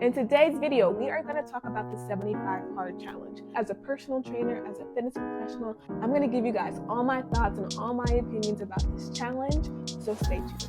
In today's video, we are going to talk about the 75 hard challenge. As a personal trainer, as a fitness professional, I'm going to give you guys all my thoughts and all my opinions about this challenge, so stay tuned.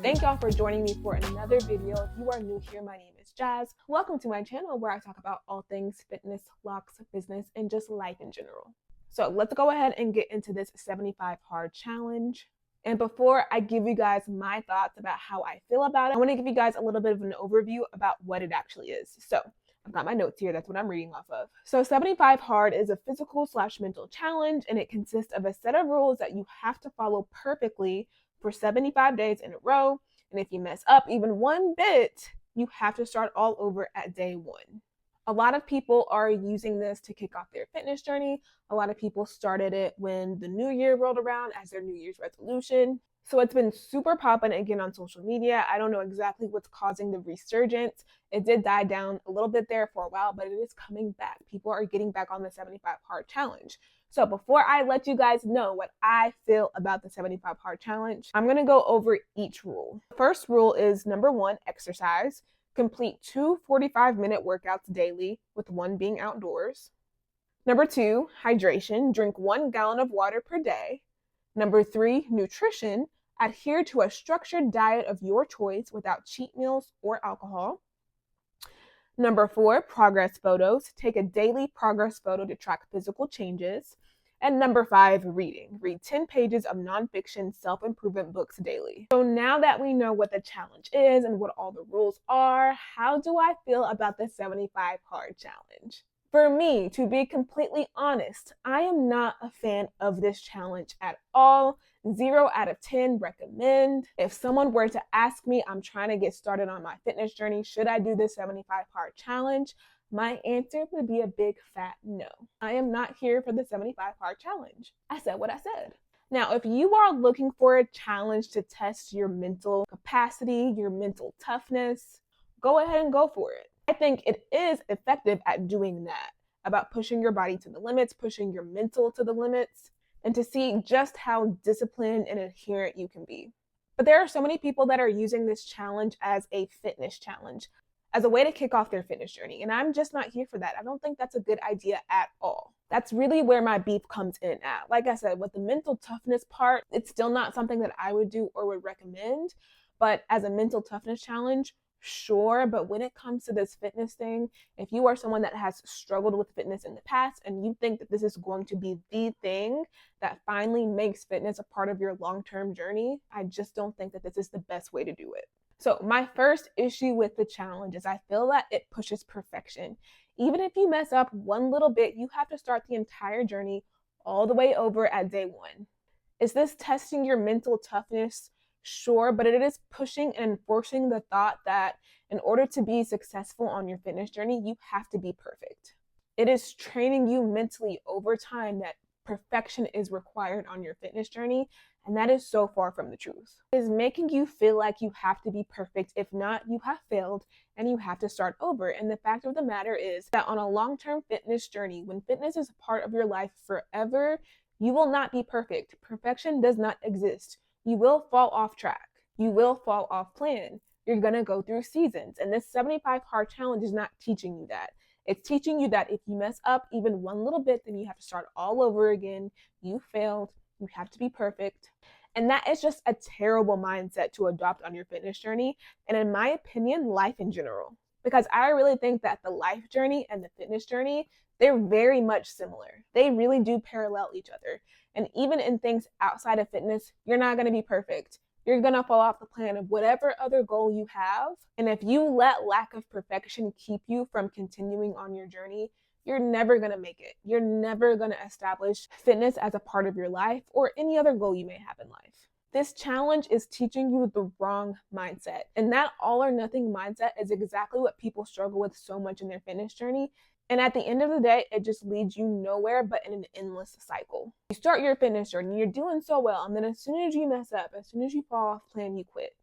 Thank y'all for joining me for another video. If you are new here, my name is Jazz. Welcome to my channel where I talk about all things fitness, locks, business, and just life in general. So let's go ahead and get into this 75 hard challenge. And before I give you guys my thoughts about how I feel about it, I want to give you guys a little bit of an overview about what it actually is. So I've got my notes here. That's what I'm reading off of. So 75 hard is a physical/mental challenge, and it consists of a set of rules that you have to follow perfectly for 75 days in a row. And if you mess up even one bit, you have to start all over at day one. A lot of people are using this to kick off their fitness journey. A lot of people started it when the new year rolled around as their New Year's resolution. So it's been super popping again on social media. I don't know exactly what's causing the resurgence. It did die down a little bit there for a while, but it is coming back. People are getting back on the 75 hard challenge. So before I let you guys know what I feel about the 75 hard challenge, I'm going to go over each rule. The first rule is number 1, exercise. Complete 2 45-minute workouts daily, with one being outdoors. Number 2, hydration. Drink 1 gallon of water per day. Number 3, nutrition. Adhere to a structured diet of your choice without cheat meals or alcohol. Number 4, progress photos. Take a daily progress photo to track physical changes. And number 5, reading. Read 10 pages of nonfiction self-improvement books daily. So now that we know what the challenge is and what all the rules are, how do I feel about the 75 hard challenge? For me, to be completely honest, I am not a fan of this challenge at all. 0 out of 10 recommend. If someone were to ask me, I'm trying to get started on my fitness journey, should I do this 75 hard challenge? My answer would be a big fat no. I am not here for the 75 hard challenge. I said what I said. Now, if you are looking for a challenge to test your mental capacity, your mental toughness, go ahead and go for it. I think it is effective at doing that, about pushing your body to the limits, pushing your mental to the limits, and to see just how disciplined and adherent you can be. But there are so many people that are using this challenge as a fitness challenge, as a way to kick off their fitness journey. And I'm just not here for that. I don't think that's a good idea at all. That's really where my beef comes in at. Like I said, with the mental toughness part, it's still not something that I would do or would recommend. But as a mental toughness challenge, sure. But when it comes to this fitness thing, if you are someone that has struggled with fitness in the past and you think that this is going to be the thing that finally makes fitness a part of your long-term journey, I just don't think that this is the best way to do it. So my first issue with the challenge is I feel that it pushes perfection. Even if you mess up one little bit, you have to start the entire journey all the way over at day 1. Is this testing your mental toughness? Sure, but it is pushing and enforcing the thought that in order to be successful on your fitness journey, you have to be perfect. It is training you mentally over time that perfection is required on your fitness journey, and that is so far from the truth. It is making you feel like you have to be perfect. If not, you have failed and you have to start over. And the fact of the matter is that on a long-term fitness journey, when fitness is a part of your life forever, you will not be perfect. Perfection does not exist. You will fall off track. You will fall off plan. You're going to go through seasons. And this 75 hard challenge is not teaching you that. It's teaching you that if you mess up even one little bit, then you have to start all over again. You failed. You have to be perfect. And that is just a terrible mindset to adopt on your fitness journey. And in my opinion, life in general. Because I really think that the life journey and the fitness journey, they're very much similar. They really do parallel each other. And even in things outside of fitness, you're not going to be perfect. You're going to fall off the plan of whatever other goal you have. And if you let lack of perfection keep you from continuing on your journey, you're never going to make it. You're never going to establish fitness as a part of your life or any other goal you may have in life. This challenge is teaching you the wrong mindset. And that all or nothing mindset is exactly what people struggle with so much in their fitness journey. And at the end of the day, it just leads you nowhere but in an endless cycle. You start your fitness journey, you're doing so well, and then as soon as you mess up, as soon as you fall off plan, you quit.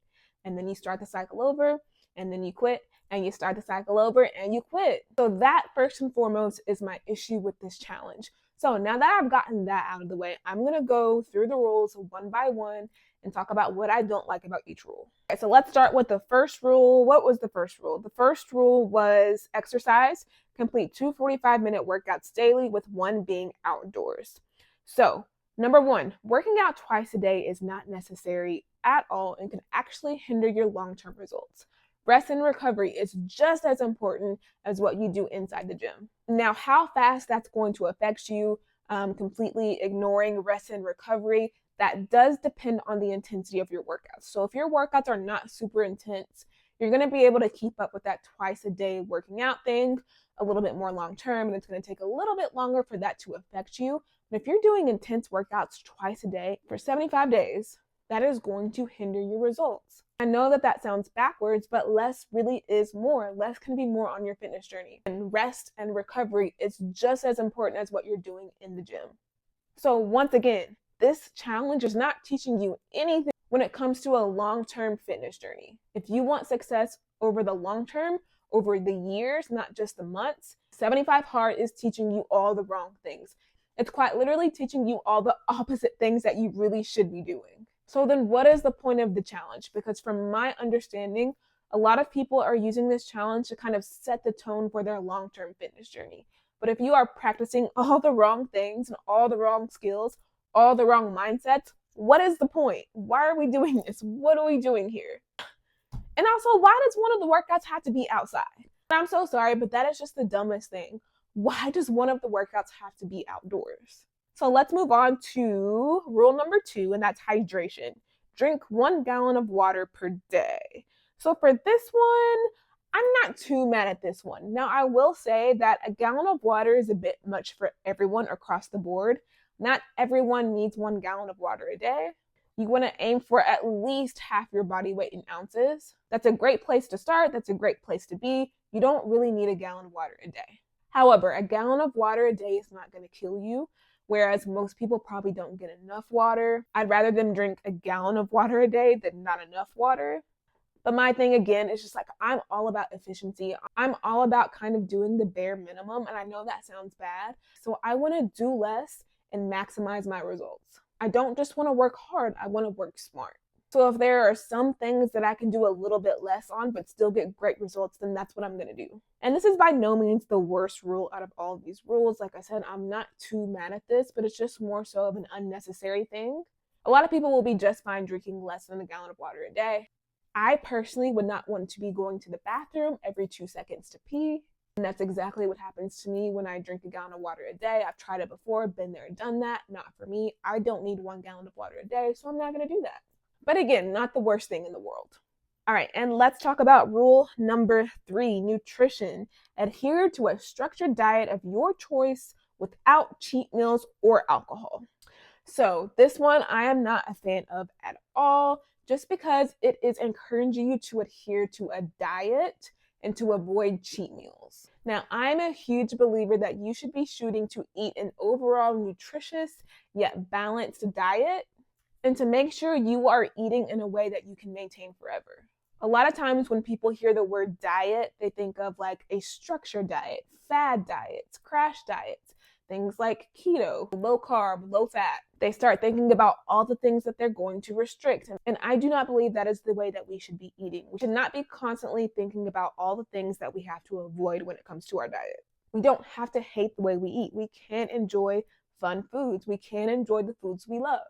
And then you start the cycle over, and then you quit, and you start the cycle over, and you quit. So that first and foremost is my issue with this challenge. So now that I've gotten that out of the way, I'm going to go through the rules one by one and talk about what I don't like about each rule. Okay, so let's start with the first rule. What was the first rule? The first rule was exercise. Complete 2 45-minute workouts daily, with one being outdoors. So, number one, working out twice a day is not necessary at all and can actually hinder your long-term results. Rest and recovery is just as important as what you do inside the gym. Now, how fast that's going to affect you, completely ignoring rest and recovery, that does depend on the intensity of your workouts. So if your workouts are not super intense, you're going to be able to keep up with that twice a day working out thing a little bit more long term, and it's going to take a little bit longer for that to affect you. But if you're doing intense workouts twice a day for 75 days, that is going to hinder your results. I know that sounds backwards, but less really is more. Less can be more on your fitness journey. And rest and recovery is just as important as what you're doing in the gym. So once again, this challenge is not teaching you anything when it comes to a long-term fitness journey. If you want success over the long term, over the years, not just the months, 75 Hard is teaching you all the wrong things. It's quite literally teaching you all the opposite things that you really should be doing. So then what is the point of the challenge? Because from my understanding, a lot of people are using this challenge to kind of set the tone for their long-term fitness journey. But if you are practicing all the wrong things and all the wrong skills, all the wrong mindsets, what is the point? Why are we doing this? What are we doing here? And also, why does one of the workouts have to be outside? I'm so sorry, but that is just the dumbest thing. Why does one of the workouts have to be outdoors? So let's move on to rule number 2, and that's hydration. Drink 1 gallon of water per day. So for this one, I'm not too mad at this one. Now, I will say that a gallon of water is a bit much for everyone across the board. Not everyone needs 1 gallon of water a day. You want to aim for at least half your body weight in ounces. That's a great place to start. That's a great place to be. You don't really need a gallon of water a day. However, a gallon of water a day is not going to kill you. Whereas most people probably don't get enough water. I'd rather them drink a gallon of water a day than not enough water. But my thing again is just like, I'm all about efficiency. I'm all about kind of doing the bare minimum. And I know that sounds bad. So I want to do less and maximize my results. I don't just want to work hard. I want to work smart. So if there are some things that I can do a little bit less on but still get great results, then that's what I'm going to do. And this is by no means the worst rule out of all of these rules. Like I said, I'm not too mad at this, but it's just more so of an unnecessary thing. A lot of people will be just fine drinking less than a gallon of water a day. I personally would not want to be going to the bathroom every 2 seconds to pee. And that's exactly what happens to me when I drink a gallon of water a day. I've tried it before, been there, done that. Not for me. I don't need 1 gallon of water a day, so I'm not going to do that. But again, not the worst thing in the world. All right, and let's talk about rule number 3, nutrition. Adhere to a structured diet of your choice without cheat meals or alcohol. So this one I am not a fan of at all, just because it is encouraging you to adhere to a diet and to avoid cheat meals. Now, I'm a huge believer that you should be shooting to eat an overall nutritious yet balanced diet, and to make sure you are eating in a way that you can maintain forever. A lot of times when people hear the word diet, they think of like a structured diet, fad diets, crash diets, things like keto, low carb, low fat. They start thinking about all the things that they're going to restrict. And I do not believe that is the way that we should be eating. We should not be constantly thinking about all the things that we have to avoid when it comes to our diet. We don't have to hate the way we eat. We can enjoy fun foods. We can enjoy the foods we love.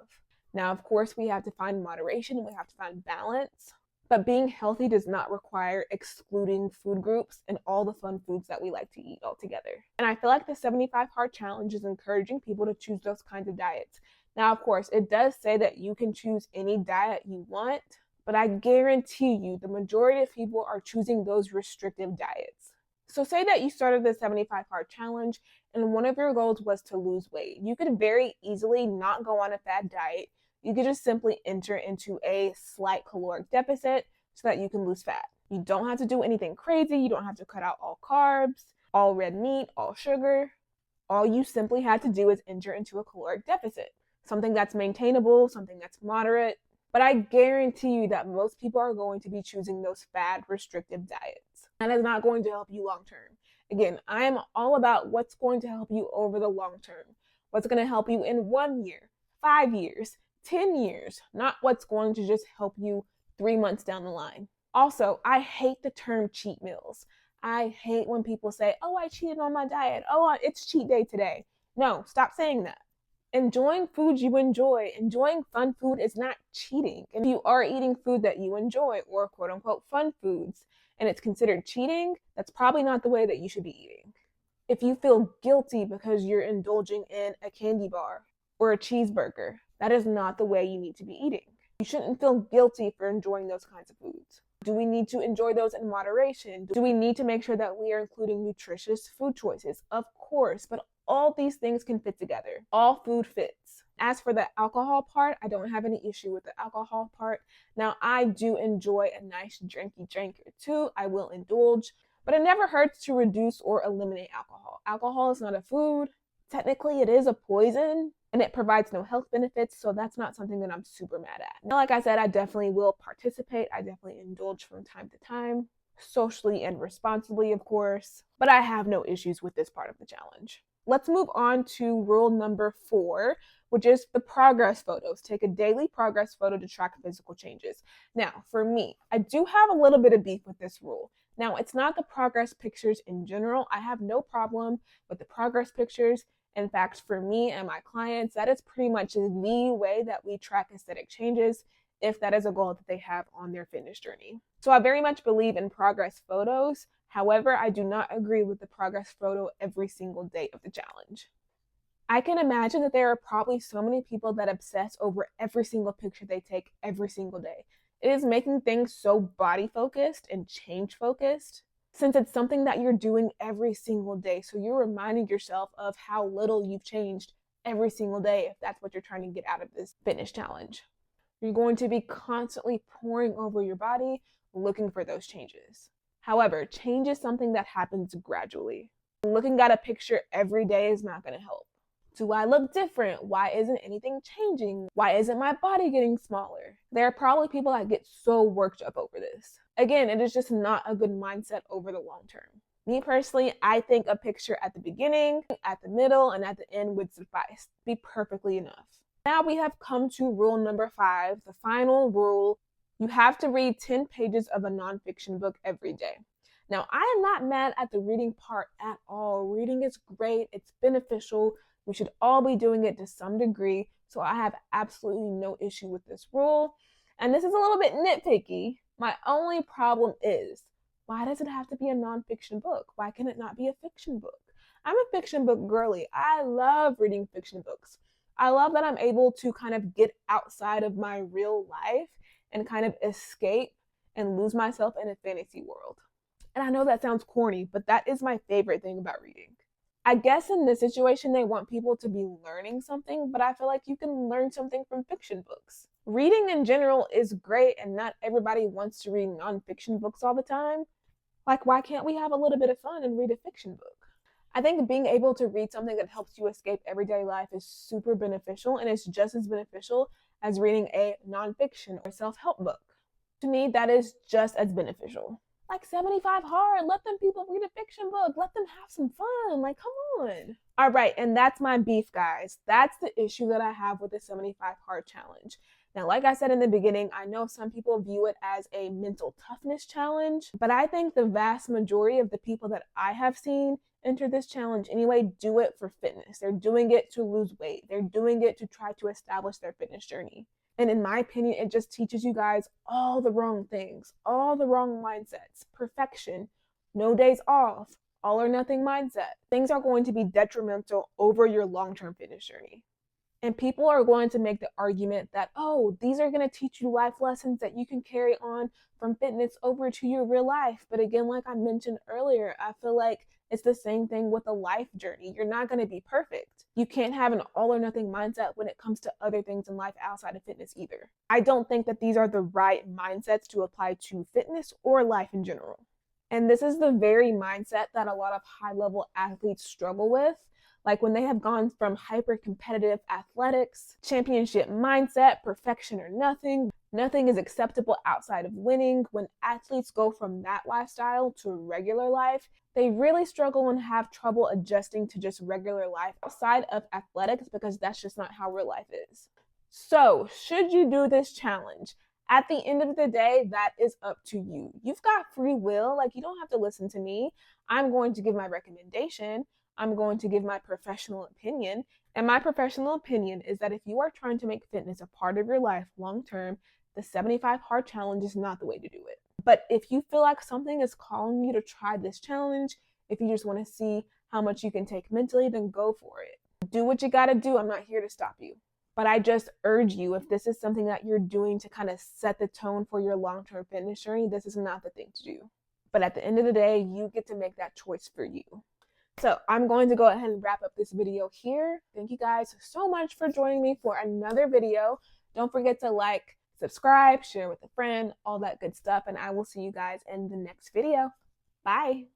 Now, of course, we have to find moderation and we have to find balance, but being healthy does not require excluding food groups and all the fun foods that we like to eat altogether. And I feel like the 75 Hard Challenge is encouraging people to choose those kinds of diets. Now, of course, it does say that you can choose any diet you want, but I guarantee you the majority of people are choosing those restrictive diets. So say that you started the 75 Hard Challenge and one of your goals was to lose weight. You could very easily not go on a fad diet. You could just simply enter into a slight caloric deficit so that you can lose fat. You don't have to do anything crazy. You don't have to cut out all carbs, all red meat, all sugar. All you simply had to do is enter into a caloric deficit, something that's maintainable, something that's moderate. But I guarantee you that most people are going to be choosing those fad restrictive diets. That is not going to help you long term. Again, I am all about what's going to help you over the long term. What's going to help you in 1 year, 5 years, 10 years, not what's going to just help you 3 months down the line. Also, I hate the term cheat meals. I hate when people say, oh, I cheated on my diet. Oh, it's cheat day today. No, stop saying that. Enjoying food you enjoy, enjoying fun food is not cheating. If you are eating food that you enjoy, or quote unquote fun foods, and it's considered cheating, that's probably not the way that you should be eating. If you feel guilty because you're indulging in a candy bar or a cheeseburger, that is not the way you need to be eating. You shouldn't feel guilty for enjoying those kinds of foods. Do we need to enjoy those in moderation? Do we need to make sure that we are including nutritious food choices? Of course, but all these things can fit together. All food fits. As for the alcohol part, I don't have any issue with the alcohol part. Now, I do enjoy a nice drinky drink or two. I will indulge, but it never hurts to reduce or eliminate alcohol. Alcohol is not a food. Technically, it is a poison, and it provides no health benefits, so that's not something that I'm super mad at. Now, like I said, I definitely will participate. I definitely indulge from time to time, socially and responsibly, of course, but I have no issues with this part of the challenge. Let's move on to rule number 4, which is the progress photos. Take a daily progress photo to track physical changes. Now, for me, I do have a little bit of beef with this rule. Now, it's not the progress pictures in general. I have no problem with the progress pictures. In fact, for me and my clients, that is pretty much the way that we track aesthetic changes if that is a goal that they have on their fitness journey. So I very much believe in progress photos. However, I do not agree with the progress photo every single day of the challenge. I can imagine that there are probably so many people that obsess over every single picture they take every single day. It is making things so body focused and change focused, since it's something that you're doing every single day. So you're reminding yourself of how little you've changed every single day if that's what you're trying to get out of this fitness challenge. You're going to be constantly poring over your body, looking for those changes. However, change is something that happens gradually. Looking at a picture every day is not going to help. Do I look different? Why isn't anything changing? Why isn't my body getting smaller? There are probably people that get so worked up over this. Again, it is just not a good mindset over the long term. Me personally, I think a picture at the beginning, at the middle, and at the end would suffice. Be perfectly enough. Now we have come to rule number 5, the final rule. You have to read 10 pages of a nonfiction book every day. Now, I am not mad at the reading part at all. Reading is great. It's beneficial. We should all be doing it to some degree. So I have absolutely no issue with this rule. And this is a little bit nitpicky. My only problem is, why does it have to be a nonfiction book? Why can it not be a fiction book? I'm a fiction book girly. I love reading fiction books. I love that I'm able to kind of get outside of my real life and kind of escape and lose myself in a fantasy world. And I know that sounds corny, but that is my favorite thing about reading. I guess in this situation, they want people to be learning something, but I feel like you can learn something from fiction books. Reading in general is great, and not everybody wants to read nonfiction books all the time. Like, why can't we have a little bit of fun and read a fiction book? I think being able to read something that helps you escape everyday life is super beneficial, and it's just as beneficial as reading a nonfiction or self-help book. To me, that is just as beneficial. Like 75 Hard, let them people read a fiction book. Let them have some fun. Like, come on. All right, and that's my beef, guys. That's the issue that I have with the 75 Hard challenge. Now, like I said in the beginning, I know some people view it as a mental toughness challenge, but I think the vast majority of the people that I have seen enter this challenge anyway do it for fitness. They're doing it to lose weight. They're doing it to try to establish their fitness journey. And in my opinion, it just teaches you guys all the wrong things, all the wrong mindsets, perfection, no days off, all or nothing mindset. Things are going to be detrimental over your long-term fitness journey. And people are going to make the argument that, oh, these are going to teach you life lessons that you can carry on from fitness over to your real life. But again, like I mentioned earlier, I feel like it's the same thing with a life journey. You're not going to be perfect. You can't have an all or nothing mindset when it comes to other things in life outside of fitness either. I don't think that these are the right mindsets to apply to fitness or life in general. And this is the very mindset that a lot of high-level athletes struggle with. Like when they have gone from hyper-competitive athletics, championship mindset, perfection or nothing is acceptable outside of winning. When athletes go from that lifestyle to regular life, they really struggle and have trouble adjusting to just regular life outside of athletics because that's just not how real life is. So, should you do this challenge? At the end of the day, that is up to you. You've got free will. Like, you don't have to listen to me. I'm going to give my recommendation. I'm going to give my professional opinion. And my professional opinion is that if you are trying to make fitness a part of your life long term, the 75 hard challenge is not the way to do it. But if you feel like something is calling you to try this challenge, if you just want to see how much you can take mentally, then go for it. Do what you got to do. I'm not here to stop you. But I just urge you, if this is something that you're doing to kind of set the tone for your long-term fitness journey, this is not the thing to do. But at the end of the day, you get to make that choice for you. So I'm going to go ahead and wrap up this video here. Thank you guys so much for joining me for another video. Don't forget to like, subscribe, share with a friend, all that good stuff. And I will see you guys in the next video. Bye.